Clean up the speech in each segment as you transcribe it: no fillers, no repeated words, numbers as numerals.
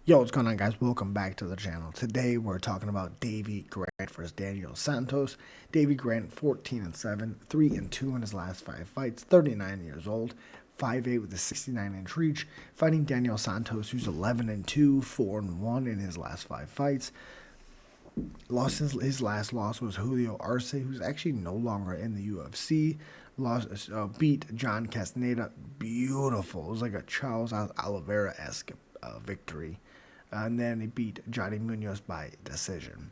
Yo, what's going on, guys? Welcome back to the channel. Today we're talking about Davey Grant versus Daniel Santos. Davey Grant, 14-7, 3-2 in his last 5 fights, 39 years old, 5'8" with a 69-inch reach, fighting Daniel Santos, who's 11-2, 4-1 in his last 5 fights. His last loss was Julio Arce, who's actually no longer in the UFC. Beat John Castaneda. Beautiful. It was like a Charles Oliveira-esque victory. And then he beat Johnny Munoz by decision,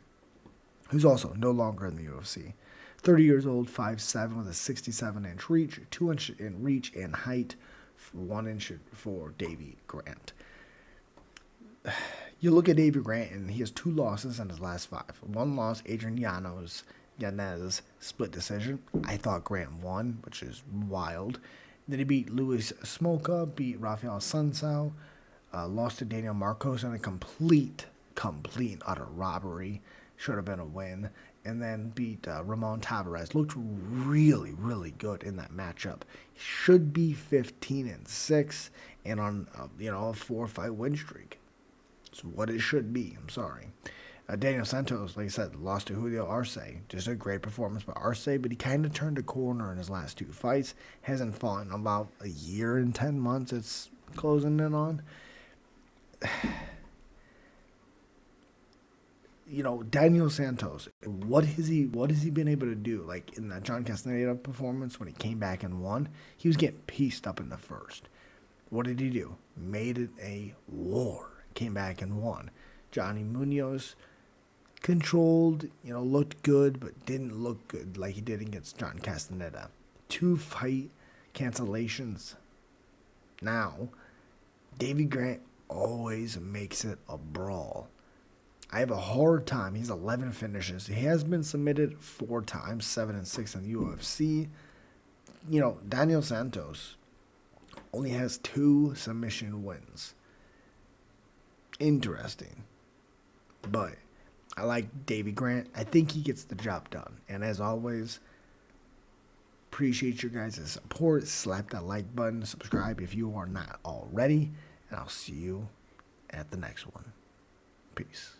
who's also no longer in the UFC. 30 years old, 5'7", with a 67-inch reach, 2-inch in reach and height, 1 inch for Davey Grant. You look at Davey Grant, and he has 2 losses in his last 5. One loss, Adrian Yanez split decision. I thought Grant won, which is wild. Then he beat Luis Smolka, beat Rafael Sunsao, lost to Daniel Marcos in a complete and utter robbery. Should have been a win. And then beat Ramon Tavares. Looked really, really good in that matchup. Should be 15-6 and on a 4-5 win streak. It's what it should be. I'm sorry. Daniel Santos, like I said, lost to Julio Arce. Just a great performance by Arce, but he kind of turned a corner in his last 2 fights. Hasn't fought in about a year and 10 months. It's closing in on. Daniel Santos, what has he been able to do? Like in that John Castaneda performance when he came back and won, he was getting pieced up in the first. What did he do? Made it a war. Came back and won. Johnny Munoz controlled, looked good, but didn't look good like he did against John Castaneda. 2 fight cancellations. Now, Davey Grant always makes it a brawl. I have a hard time. He's 11 finishes. He has been submitted 4 times, 7-6 in the UFC. Daniel Santos only has 2 submission wins. Interesting. But I like Davey Grant. I think he gets the job done. And as always, appreciate your guys' support. Slap that like button. Subscribe if you are not already. And I'll see you at the next one. Peace.